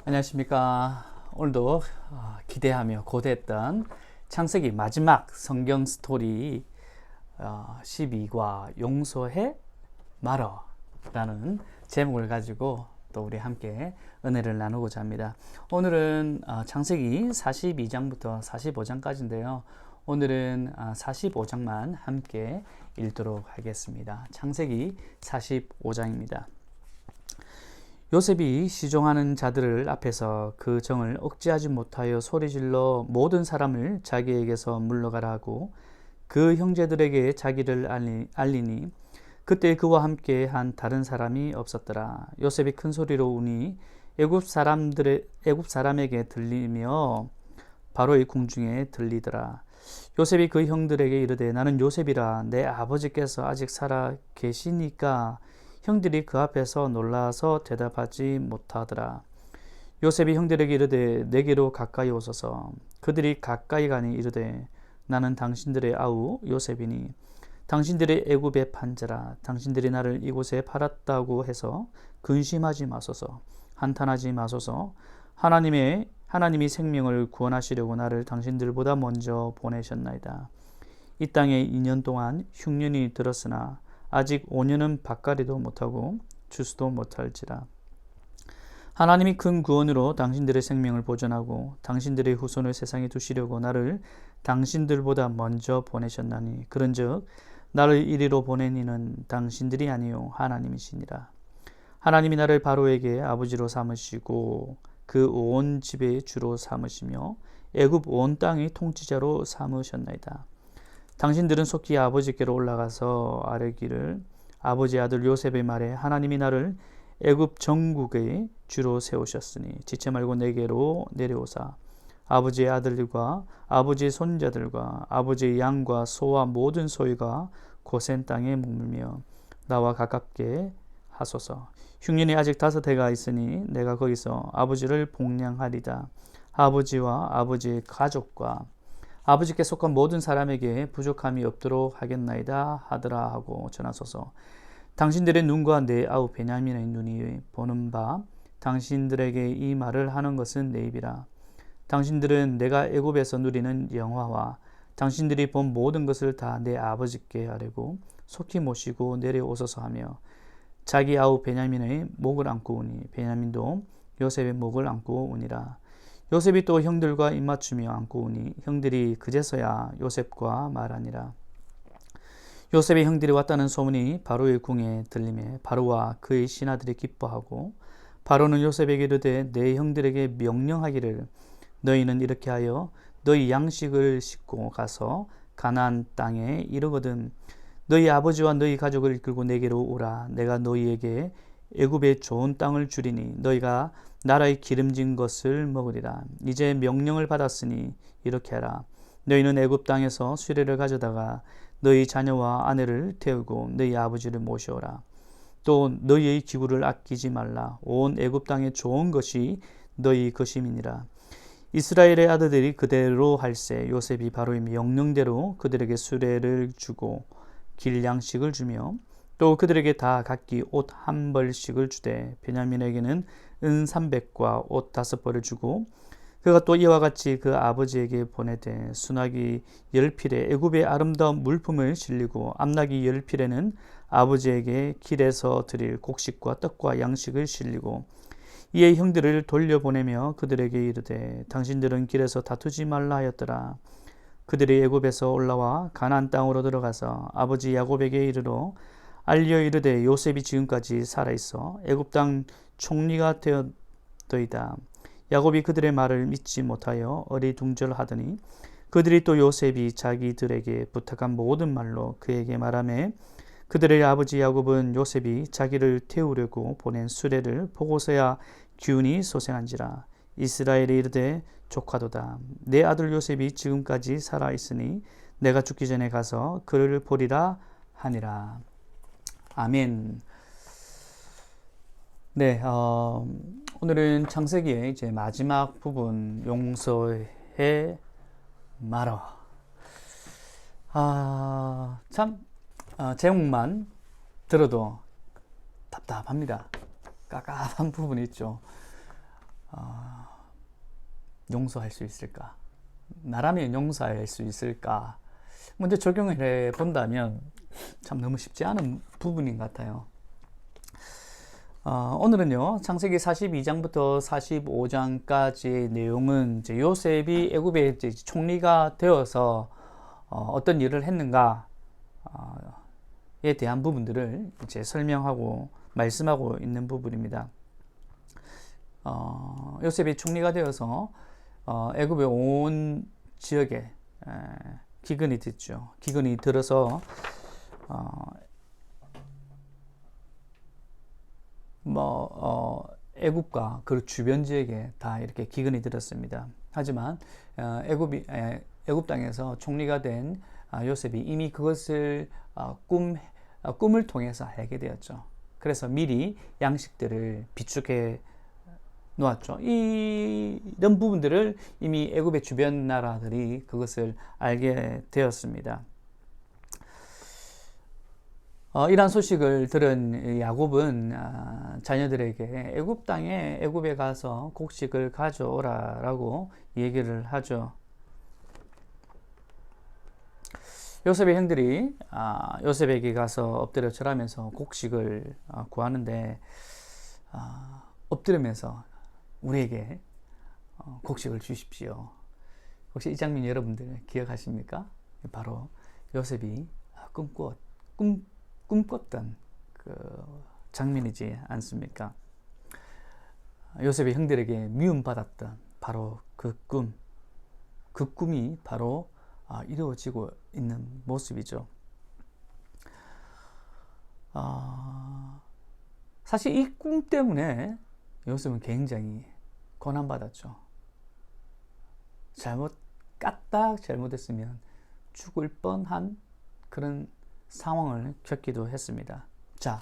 안녕하십니까. 오늘도 기대하며 고대했던 창세기 마지막 성경 스토리 12과 용서해 말어라는 제목을 가지고 또 우리 함께 은혜를 나누고자 합니다. 오늘은 창세기 42장부터 45장까지인데요. 오늘은 45장만 함께 읽도록 하겠습니다. 창세기 45장입니다. 요셉이 시종하는 자들을 앞에서 그 정을 억제하지 못하여 소리질러 모든 사람을 자기에게서 물러가라 하고 그 형제들에게 자기를 알리니 그때 그와 함께 한 다른 사람이 없었더라. 요셉이 큰 소리로 우니 애굽 사람에게 들리며 바로의 궁중에 들리더라. 요셉이 그 형들에게 이르되 나는 요셉이라. 내 아버지께서 아직 살아 계시니까 형들이 그 앞에서 놀라서 대답하지 못하더라. 요셉이 형들에게 이르되 내게로 가까이 오소서. 그들이 가까이 가니 이르되 나는 당신들의 아우 요셉이니 당신들의 애굽의 판자라. 당신들이 나를 이곳에 팔았다고 해서 근심하지 마소서. 한탄하지 마소서. 하나님이 생명을 구원하시려고 나를 당신들보다 먼저 보내셨나이다. 이 땅에 2년 동안 흉년이 들었으나 아직 5년은 밭갈이도 못하고 추수도 못할지라. 하나님이 큰 구원으로 당신들의 생명을 보존하고 당신들의 후손을 세상에 두시려고 나를 당신들보다 먼저 보내셨나니 그런즉 나를 이리로 보낸 이는 당신들이 아니요 하나님이시니라. 하나님이 나를 바로에게 아버지로 삼으시고 그 온 집의 주로 삼으시며 애굽 온 땅의 통치자로 삼으셨나이다. 당신들은 속히 아버지께로 올라가서 아뢰기를 아버지 아들 요셉의 말에 하나님이 나를 애굽 전국의 주로 세우셨으니 지체 말고 내게로 내려오사 아버지의 아들들과 아버지의 손자들과 아버지의 양과 소와 모든 소유가 고센 땅에 머물며 나와 가깝게 하소서. 흉년이 아직 5해가 있으니 내가 거기서 아버지를 복량하리다. 아버지와 아버지의 가족과 아버지께 속한 모든 사람에게 부족함이 없도록 하겠나이다 하더라 하고 전하소서. 당신들의 눈과 내 아우 베냐민의 눈이 보는 바 당신들에게 이 말을 하는 것은 내 입이라. 당신들은 내가 애굽에서 누리는 영화와 당신들이 본 모든 것을 다 내 아버지께 아뢰고 속히 모시고 내려오소서 하며 자기 아우 베냐민의 목을 안고 오니 베냐민도 요셉의 목을 안고 오니라. 요셉이 또 형들과 입맞추며 안고 오니 형들이 그제서야 요셉과 말하니라. 요셉의 형들이 왔다는 소문이 바로의 궁에 들리매 바로와 그의 신하들이 기뻐하고 바로는 요셉에게 이르되 내 형들에게 명령하기를 너희는 이렇게 하여 너희 양식을 싣고 가서 가나안 땅에 이르거든 너희 아버지와 너희 가족을 이끌고 내게로 오라. 내가 너희에게 애굽의 좋은 땅을 주리니 너희가 나라의 기름진 것을 먹으리라. 이제 명령을 받았으니 이렇게 하라. 너희는 애굽 땅에서 수레를 가져다가 너희 자녀와 아내를 태우고 너희 아버지를 모셔오라. 또 너희의 기구를 아끼지 말라. 온 애굽 땅의 좋은 것이 너희 것임이니라. 이스라엘의 아들들이 그대로 할세 요셉이 바로의 명령대로 그들에게 수레를 주고 길 양식을 주며 또 그들에게 다 각기 옷 1벌씩을 주되 베냐민에게는 은 300과 옷 5벌을 주고 그가 또 이와 같이 그 아버지에게 보내되 수나기 10필에 애굽의 아름다운 물품을 실리고 암나기 10필에는 아버지에게 길에서 드릴 곡식과 떡과 양식을 실리고 이에 형들을 돌려보내며 그들에게 이르되 당신들은 길에서 다투지 말라 하였더라. 그들이 애굽에서 올라와 가나안 땅으로 들어가서 아버지 야곱에게 이르러 알려 이르되 요셉이 지금까지 살아있어 애굽 땅 총리가 되었더이다. 야곱이 그들의 말을 믿지 못하여 어리둥절하더니 그들이 또 요셉이 자기들에게 부탁한 모든 말로 그에게 말하매 그들의 아버지 야곱은 요셉이 자기를 태우려고 보낸 수레를 보고서야 기운이 소생한지라. 이스라엘이 이르되 조카도다. 내 아들 요셉이 지금까지 살아있으니 내가 죽기 전에 가서 그를 보리라 하니라. 아멘. 네, 오늘은 창세기의 이제 마지막 부분 용서해 말어. 제목만 들어도 답답합니다. 깝깝한 부분이 있죠. 용서할 수 있을까? 나라면 용서할 수 있을까? 먼저 적용을 해 본다면 참 너무 쉽지 않은 부분인 것 같아요. 오늘은요, 창세기 42장부터 45장까지의 내용은 이제 요셉이 애굽의 이제 총리가 되어서 어떤 일을 했는가에 대한 부분들을 이제 설명하고 말씀하고 있는 부분입니다. 요셉이 총리가 되어서 애굽의 온 지역에 기근이 됐죠. 기근이 들어서 애굽과 그 주변 지역에 다 이렇게 기근이 들었습니다. 하지만 애굽 땅에서 총리가 된 요셉이 이미 그것을 꿈을 통해서 알게 되었죠. 그래서 미리 양식들을 비축해 놓았죠. 이런 부분들을 이미 애굽의 주변 나라들이 그것을 알게 되었습니다. 이러한 소식을 들은 야곱은 자녀들에게 애굽 땅에 애굽에 가서 곡식을 가져오라라고 얘기를 하죠. 요셉의 형들이 요셉에게 가서 엎드려 절하면서 곡식을 구하는데 엎드리면서 우리에게 곡식을 주십시오. 혹시 이 장면 여러분들 기억하십니까? 바로 요셉이 꿈꿨던 그 장면이지 않습니까? 요셉의 형들에게 미움받았던 바로 그 꿈이 바로 이루어지고 있는 모습이죠. 사실 이 꿈 때문에 요셉은 굉장히 고난받았죠. 까딱 잘못했으면 죽을 뻔한 그런 상황을 겪기도 했습니다. 자,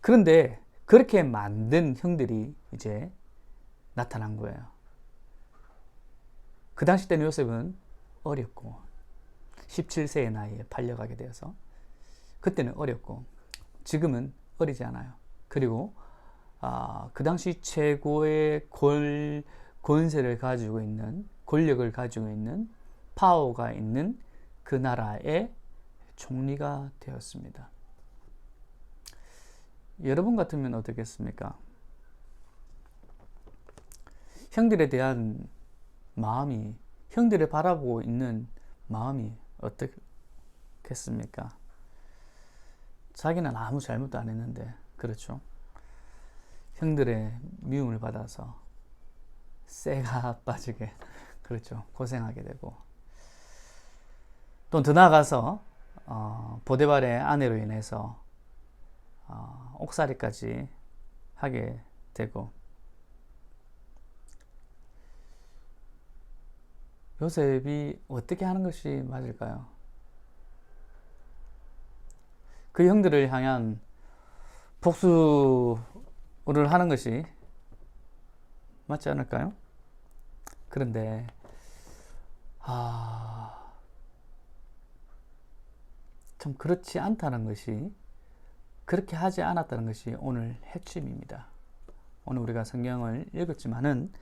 그런데 그렇게 만든 형들이 이제 나타난 거예요. 그 당시 때는 요셉은 어렸고 17세의 나이에 팔려가게 되어서 그때는 어렸고 지금은 어리지 않아요. 그리고 그 당시 최고의 권세를 가지고 있는, 권력을 가지고 있는, 파워가 있는 그 나라의 총리가 되었습니다. 여러분 같으면 어떻겠습니까? 형들에 대한 마음이, 형들을 바라보고 있는 마음이 어떻겠습니까? 자기는 아무 잘못도 안 했는데, 그렇죠? 형들의 미움을 받아서 쇠가 빠지게, 그렇죠, 고생하게 되고, 또 더 나아가서 보디발의 아내로 인해서 옥살이까지 하게 되고, 요셉이 어떻게 하는 것이 맞을까요? 그 형들을 향한 복수를 하는 것이 맞지 않을까요? 그런데 참 그렇지 않다는 것이, 그렇게 하지 않았다는 것이 오늘 핵심입니다. 오늘 우리가 성경을 읽었지만은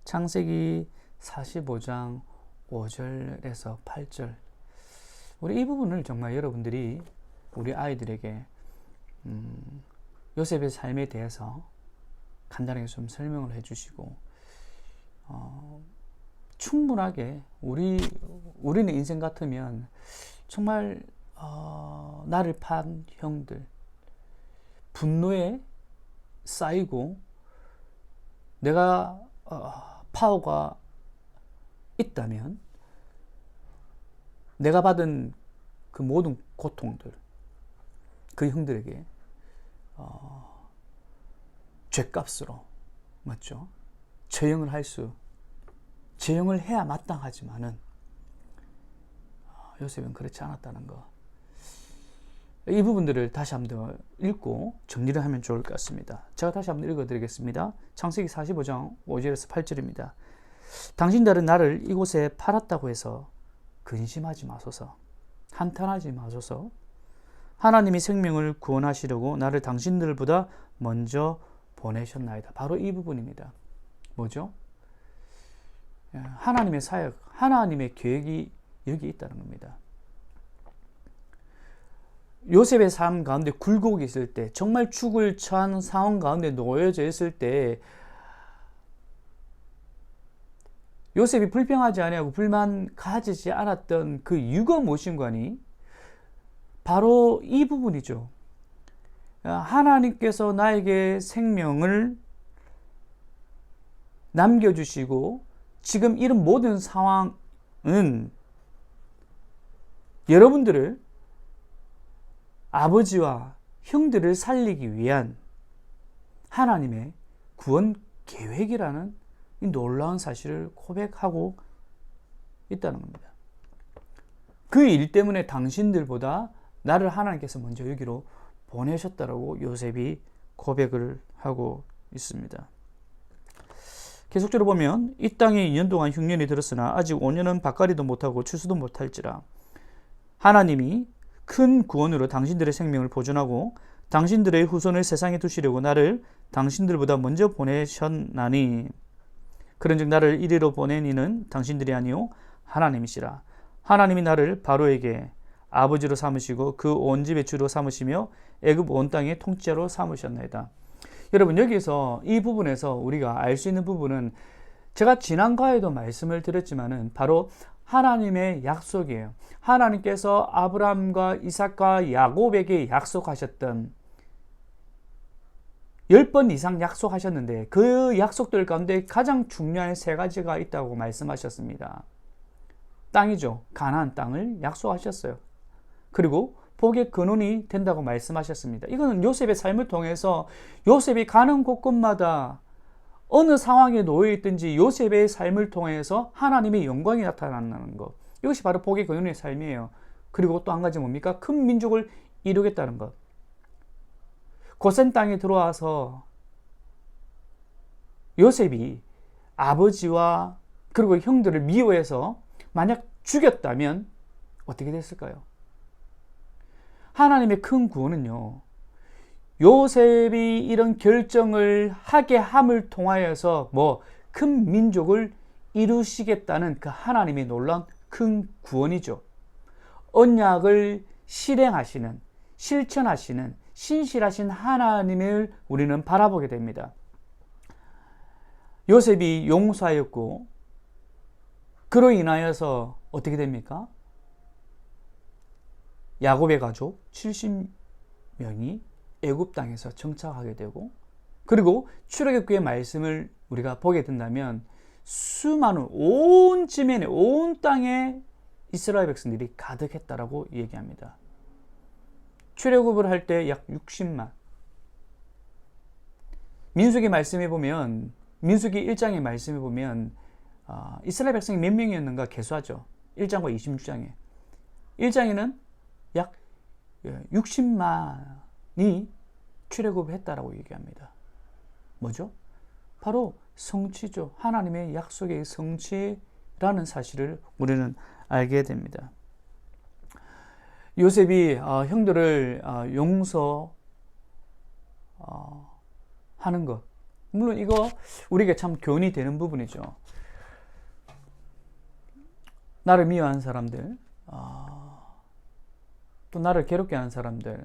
창세기 45장 5절에서 8절, 우리 이 부분을 정말 여러분들이 우리 아이들에게 요셉의 삶에 대해서 간단하게 좀 설명을 해주시고, 충분하게 우리는 인생 같으면 정말 나를 판 형들, 분노에 쌓이고 내가 파워가 있다면 내가 받은 그 모든 고통들, 그 형들에게 죗값으로, 맞죠? 처형을 해야 마땅하지만은 요셉은 그렇지 않았다는 거. 이 부분들을 다시 한번 읽고 정리를 하면 좋을 것 같습니다. 제가 다시 한번 읽어드리겠습니다. 창세기 45장 5절에서 8절입니다. 당신들은 나를 이곳에 팔았다고 해서 근심하지 마소서, 한탄하지 마소서. 하나님이 생명을 구원하시려고 나를 당신들보다 먼저 보내셨나이다. 바로 이 부분입니다. 뭐죠? 하나님의 사역, 하나님의 계획이 여기 있다는 겁니다. 요셉의 삶 가운데 굴곡이 있을 때, 정말 죽을 처한 상황 가운데 놓여져 있을 때 요셉이 불평하지 아니하고 불만 가지지 않았던 그 이유가 무엇인가니? 바로 이 부분이죠. 하나님께서 나에게 생명을 남겨주시고 지금 이런 모든 상황은 여러분들을, 아버지와 형들을 살리기 위한 하나님의 구원 계획이라는 이 놀라운 사실을 고백하고 있다는 겁니다. 그 일 때문에 당신들보다 나를 하나님께서 먼저 여기로 보내셨다라고 요셉이 고백을 하고 있습니다. 계속적으로 보면 이 땅에 2년 동안 흉년이 들었으나 아직 5년은 밭갈이도 못하고 추수도 못할지라 하나님이 큰 구원으로 당신들의 생명을 보존하고 당신들의 후손을 세상에 두시려고 나를 당신들보다 먼저 보내셨나니 그런즉 나를 이리로 보낸 이는 당신들이 아니요 하나님이시라. 하나님이 나를 바로에게 아버지로 삼으시고 그 온 집의 주로 삼으시며 애굽 온 땅의 통치자로 삼으셨나이다. 여러분, 여기서 이 부분에서 우리가 알 수 있는 부분은 제가 지난과에도 말씀을 드렸지만은 바로 하나님의 약속이에요. 하나님께서 아브라함과 이삭과 야곱에게 약속하셨던 10번 이상 약속하셨는데 그 약속들 가운데 가장 중요한 3가지가 있다고 말씀하셨습니다. 땅이죠. 가나안 땅을 약속하셨어요. 그리고 복의 근원이 된다고 말씀하셨습니다. 이거는 요셉의 삶을 통해서 요셉이 가는 곳곳마다 어느 상황에 놓여 있든지 요셉의 삶을 통해서 하나님의 영광이 나타난다는 것. 이것이 바로 복의 근원의 삶이에요. 그리고 또 한 가지 뭡니까? 큰 민족을 이루겠다는 것. 고센 땅에 들어와서 요셉이 아버지와 그리고 형들을 미워해서 만약 죽였다면 어떻게 됐을까요? 하나님의 큰 구원은요, 요셉이 이런 결정을 하게 함을 통하여서 큰 민족을 이루시겠다는 그 하나님의 놀라운 큰 구원이죠. 언약을 실행하시는, 실천하시는 신실하신 하나님을 우리는 바라보게 됩니다. 요셉이 용사였고 그로 인하여서 어떻게 됩니까? 야곱의 가족 70명이 애굽 땅에서 정착하게 되고, 그리고 출애굽기의 말씀을 우리가 보게 된다면 수많은 온 지면에 온 땅에 이스라엘 백성들이 가득했다라고 얘기합니다. 출애굽을 할 때 약 60만. 민수기 말씀해 보면, 민수기 1장의 말씀해 보면 이스라엘 백성이 몇 명이었는가 계수하죠. 1장과 26장에. 1장에는 약 60만이 출애굽을 했다라고 얘기합니다. 뭐죠? 바로 성취죠. 하나님의 약속의 성취라는 사실을 우리는 알게 됩니다. 요셉이 형들을 용서하는 것, 물론 이거 우리에게 참 교훈이 되는 부분이죠. 나를 미워하는 사람들, 또 나를 괴롭게 하는 사람들,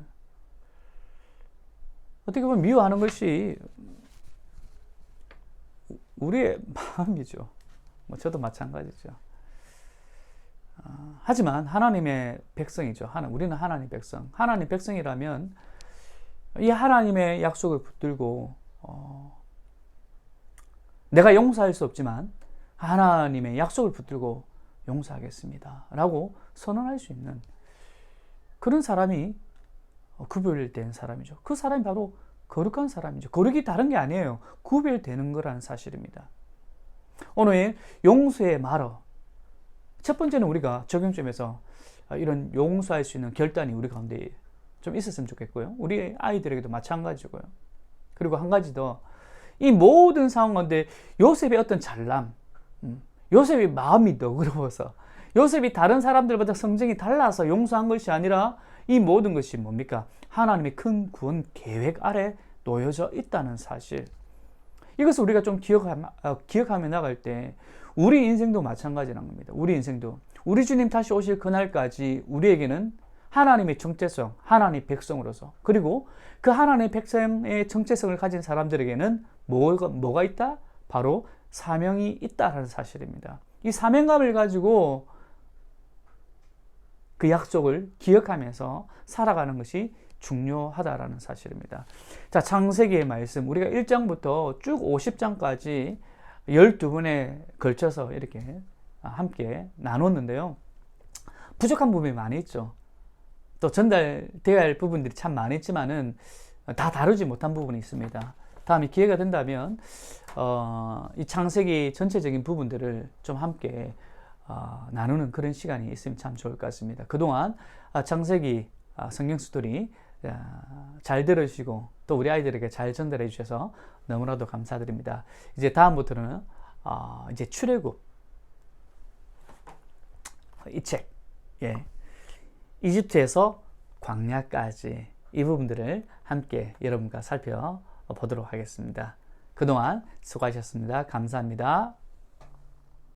어떻게 보면 미워하는 것이 우리의 마음이죠. 저도 마찬가지죠. 하지만 하나님의 백성이죠. 우리는 하나님의 백성. 하나님의 백성이라면 이 하나님의 약속을 붙들고 내가 용서할 수 없지만 하나님의 약속을 붙들고 용서하겠습니다 라고 선언할 수 있는 그런 사람이 구별된 사람이죠. 그 사람이 바로 거룩한 사람이죠. 거룩이 다른 게 아니에요. 구별되는 거라는 사실입니다. 오늘 용서의 말어, 첫 번째는 우리가 적용점에서 이런 용서할 수 있는 결단이 우리 가운데 좀 있었으면 좋겠고요. 우리 아이들에게도 마찬가지고요. 그리고 한 가지 더, 이 모든 상황 가운데 요셉의 어떤 잘남, 요셉의 마음이 너그러워서, 요셉이 다른 사람들보다 성정이 달라서 용서한 것이 아니라 이 모든 것이 뭡니까? 하나님의 큰 구원 계획 아래 놓여져 있다는 사실. 이것을 우리가 좀 기억하며 나갈 때 우리 인생도 마찬가지라는 겁니다. 우리 인생도 우리 주님 다시 오실 그날까지 우리에게는 하나님의 정체성, 하나님의 백성으로서, 그리고 그 하나님의 백성의 정체성을 가진 사람들에게는 뭐가 있다? 바로 사명이 있다라는 사실입니다. 이 사명감을 가지고 그 약속을 기억하면서 살아가는 것이 중요하다라는 사실입니다. 자, 창세기의 말씀, 우리가 1장부터 쭉 50장까지 12번에 걸쳐서 이렇게 함께 나눴는데요. 부족한 부분이 많이 있죠. 또 전달되어야 할 부분들이 참 많이 있지만은 다 다루지 못한 부분이 있습니다. 다음에 기회가 된다면 이 창세기 전체적인 부분들을 좀 함께 나누는 그런 시간이 있으면 참 좋을 것 같습니다. 그동안 창세기 성경 스토리 잘 들으시고 또 우리 아이들에게 잘 전달해 주셔서 너무나도 감사드립니다. 이제 다음부터는 이제 출애굽 이 책, 예, 이집트에서 광야까지 이 부분들을 함께 여러분과 살펴보도록 하겠습니다. 그동안 수고하셨습니다. 감사합니다.